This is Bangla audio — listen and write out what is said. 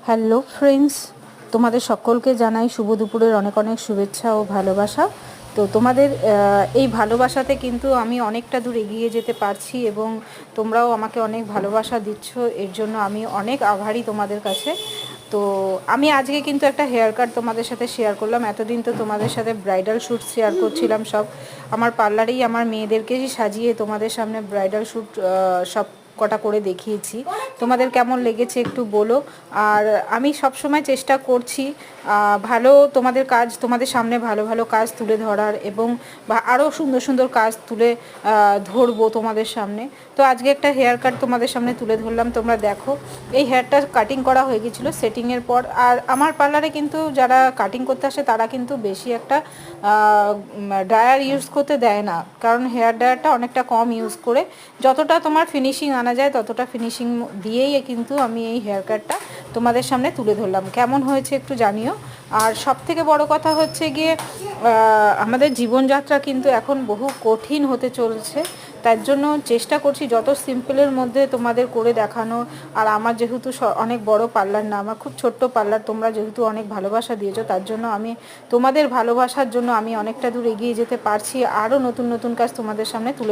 হ্যালো ফ্রেন্ডস, তোমাদের সকলকে জানাই শুভ দুপুরের অনেক অনেক শুভেচ্ছা ও ভালোবাসা। তো তোমাদের এই ভালোবাসাতে কিন্তু আমি অনেকটা দূর এগিয়ে যেতে পারছি এবং তোমরাও আমাকে অনেক ভালোবাসা দিচ্ছ, এর জন্য আমি অনেক আভারী তোমাদের কাছে। তো আমি আজকে কিন্তু একটা হেয়ার কাট তোমাদের সাথে শেয়ার করলাম। এতদিন তো তোমাদের সাথে ব্রাইডাল শ্যুট শেয়ার করছিলাম, সব আমার পার্লারেই আমার মেয়েদেরকেই সাজিয়ে তোমাদের সামনে ব্রাইডাল শ্যুট সব কটা করে দেখিয়েছি। তোমাদের কেমন লেগেছে একটু বলো। আর আমি সব সময় চেষ্টা করছি ভালো তোমাদের কাজ, তোমাদের সামনে ভালো ভালো কাজ তুলে ধরার এবং আরও সুন্দর সুন্দর কাজ তুলে ধরবো তোমাদের সামনে। তো আজকে একটা হেয়ার কাট তোমাদের সামনে তুলে ধরলাম, তোমরা দেখো। এই হেয়ারটা কাটিং করা হয়ে গেছিলো সেটিংয়ের পর। আর আমার পার্লারে কিন্তু যারা কাটিং করতে আসে তারা কিন্তু বেশি একটা ড্রায়ার ইউজ করতে দেয় না, কারণ হেয়ার ড্রায়ারটা অনেকটা কম ইউজ করে যতটা তোমার ফিনিশিং আনা যায় ততটা ফিনিশিং দিয়েই কিন্তু আমি এই হেয়ার কাটটা তোমাদের সামনে তুলে ধরলাম। কেমন হয়েছে একটু জানিও। আর সব থেকে বড় কথা হচ্ছে গিয়ে আমাদের জীবনযাত্রা কিন্তু এখন বহু কঠিন হতে চলছে, তার জন্য চেষ্টা করছি যত সিম্পলের মধ্যে তোমাদের করে দেখানোর। আর আমার যেহেতু অনেক বড় পার্লার না, আমার খুব ছোট্ট পার্লার, তোমরা যেহেতু অনেক ভালোবাসা দিয়েছো তার জন্য আমি তোমাদের ভালোবাসার জন্য আমি অনেকটা দূর এগিয়ে যেতে পারছি, আরও নতুন নতুন কাজ তোমাদের সামনে তুলে